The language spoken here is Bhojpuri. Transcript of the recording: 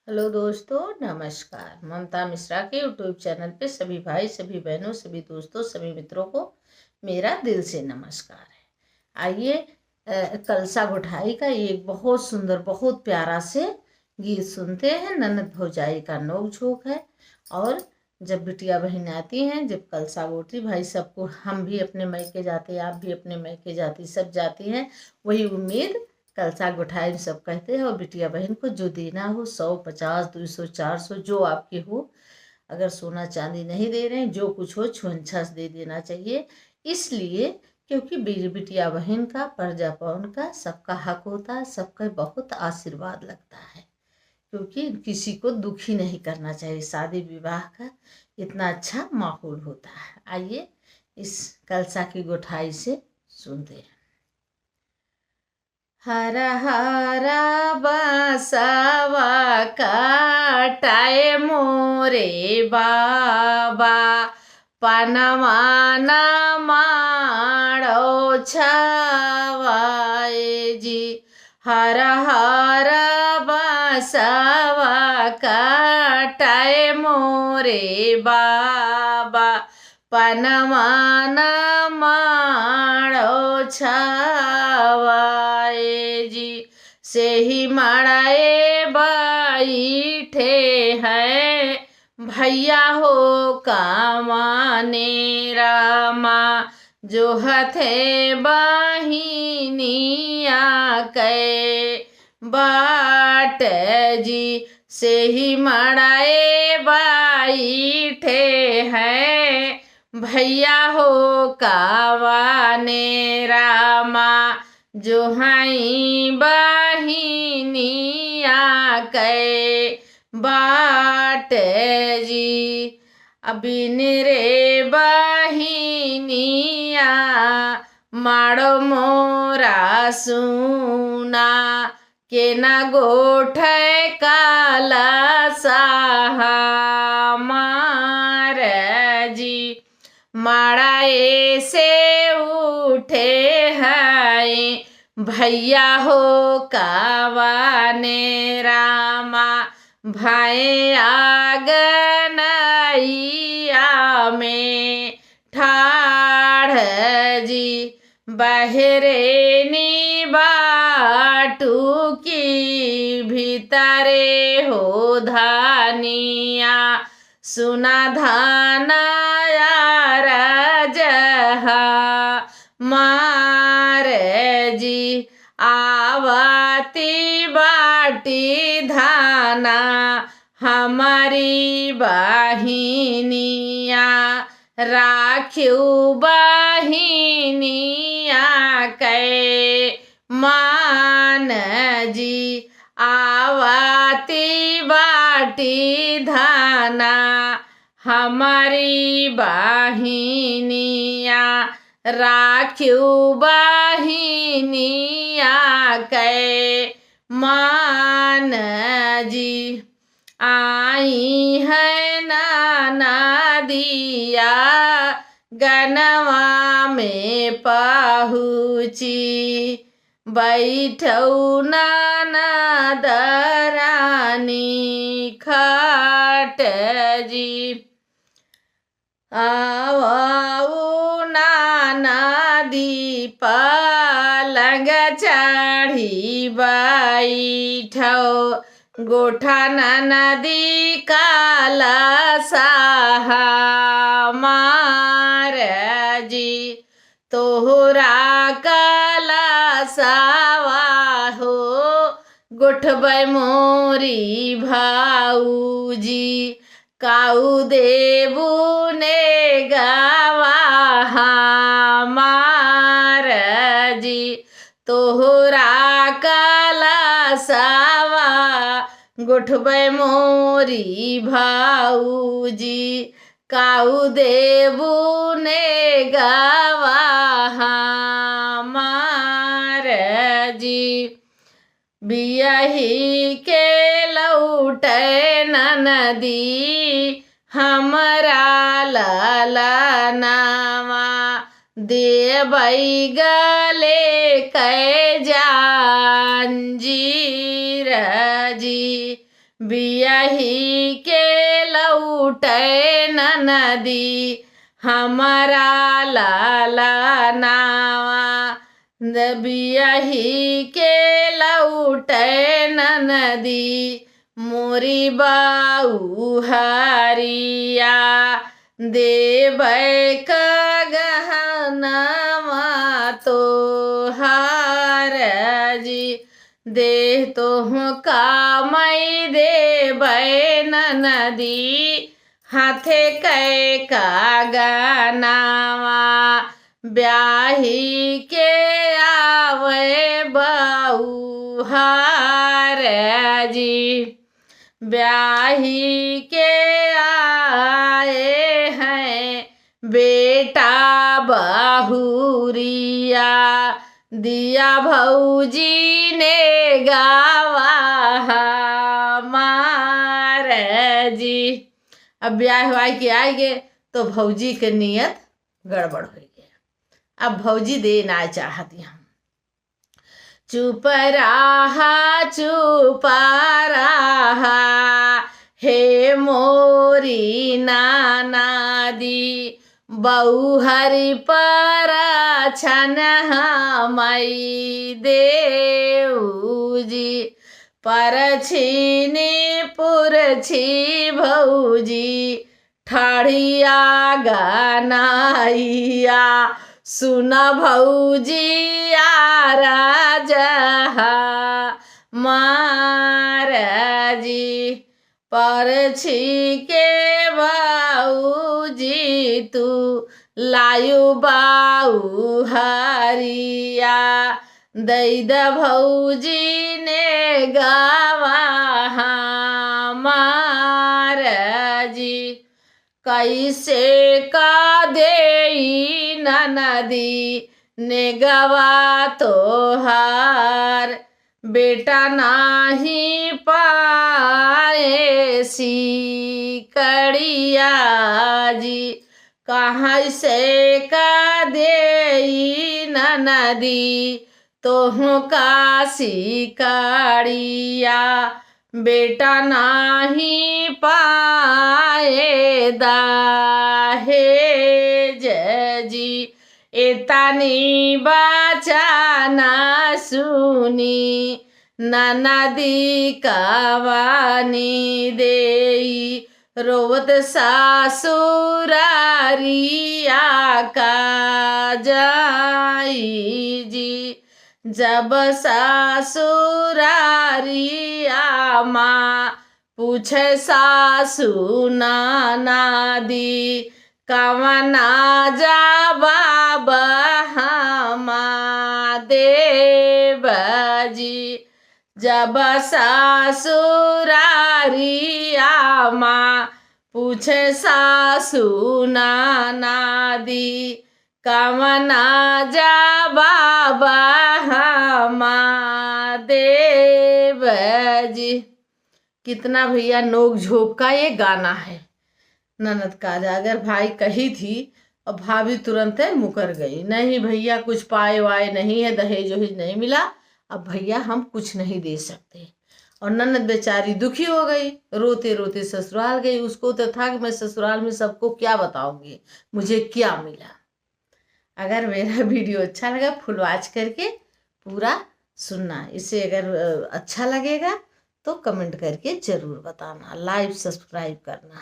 हेलो दोस्तों, नमस्कार। ममता मिश्रा के यूट्यूब चैनल पे सभी भाई, सभी बहनों, सभी दोस्तों, सभी मित्रों को मेरा दिल से नमस्कार है। आइए कलसा गुठाई का एक बहुत सुंदर, बहुत प्यारा से गीत सुनते हैं। ननद भौजाई का नोक झोंक है। और जब बिटिया बहन आती हैं, जब कलसा गोटी, भाई सबको, हम भी अपने मैके जाते, आप भी अपने मैके जाती, सब जाती हैं। वही उम्मीद, कलसा गुठाई सब कहते हैं। और बिटिया बहन को जो देना हो, 100, 50, 200, 400, जो आपके हो। अगर सोना चांदी नहीं दे रहे हैं, जो कुछ हो छुअंछा से दे देना चाहिए। इसलिए क्योंकि बिटिया बहन का, पर्जा पवन का सबका हक होता है, सबका बहुत आशीर्वाद लगता है। क्योंकि किसी को दुखी नहीं करना चाहिए। शादी विवाह का इतना अच्छा माहौल होता है। आइए इस कलसा की गुठाई से सुनते हैं। हरा हरा बांसवा काटाए मोरे बाबा, पनवा न माड़ो छवाए जी। हरा हरा बांसवा काटाए मोरे बाबा, पनवा न माड़ो छवाए जी। से ही मड़ाए बैठे हैं भैया हो कामाने रामा, जो हथे बहिनिया कै बाट जी। से ही मड़ाए बैठे हैं भैया हो कावाने रामा, जो हई बहिनिया कै बाट जी। अबिन रे बहिनिया माड़ो मोरा सुना, के ना गोठे काला साहा मार जी। माड़ाए से उठे हैं भैया हो कावाने रामा, भाई आगनैया में ठाढ़ जी। बहरेनी बाटू की भीतरे हो धानिया, सुना धाना मार जी। आवती बाटी धाना हमारी बहिनिया, राखियो बहिनिया कै मान जी। आवती बाटी धाना हमारी बहिनिया, राखियो बहिनिया कै मान जी। आई है नाना दिया गनवा में पहुँची, बैठौ नाना दरानी खट जी। आओ नाना दी पलंग चढ़ी बैठो, गोठा नदी काला साहा मार जी। तोहरा काला सावा हो गोठबै मोरी भाऊजी, काऊ देबू ने गावा मार जी। तोहरा काला सावा गोठबै मोरी भाऊजी, काऊ देबू ने गावा मार जी। बियाही के लौटे नदी हमरा ललनावा, देबै गले कै जांजीर जी। बियाही के लौटे ननदी हमारा लाला नावा। बियाही के लौटे ननदी मोरी बाऊ हरिया। देबै का गहनवा तो हार जी। देह तो कामई देबै ननदी हाथे कै का गनावा। ब्याही के आवे बाऊ हार जी। ब्याही के आए हैं बेटा बहुरिया। दिया भौजी ने गावा हमार जी। अब ब्याह हुआ के आएंगे तो भौजी के नियत गड़बड़ हो गया। अब भौजी दे ना चाहती हम। चुप रहा हे मोरी नानादी। बहु हरि पर छन मई देऊ जी। पर छीनी पुरछी भौजी ठाड़िया गनाइया। सुन भौजी राजा महाराजी। परछी के बाऊजी तू लायु बाऊ हरिया। दैद भौजी ने गावा महाराजी। कैसे का देई ननदी ने गवा तो हार। बेटा नाही पाए सी कड़िया जी। कहाँ से का देई ननदी तोह का सी कड़िया। बेटा नाही पाए दाहेज जी। एतानी बचाना सुनी ननदी कवानी देई। रोवत सासुरारिया का जाई जी। जब सासुरारिया माँ पूछे सासु नानादी कवना जवाब हमा देव जी। जब सासुरारिया माँ पूछे सासु नानादी कवना जवाब हमा देव जी। कितना भैया नोक झोंक का ये गाना है ननद का। अगर भाई कही थी और भाभी तुरंत मुकर गई। नहीं भैया कुछ पाए वाए नहीं है, दहेज वहेज नहीं मिला, अब भैया हम कुछ नहीं दे सकते। और ननद बेचारी दुखी हो गई, रोते रोते ससुराल गई। उसको तो था कि मैं ससुराल में सबको क्या बताऊंगी, मुझे क्या मिला। अगर मेरा वीडियो अच्छा लगा फुल वॉच करके पूरा सुनना। इसे अगर अच्छा लगेगा तो कमेंट करके ज़रूर बताना, लाइक सब्सक्राइब करना।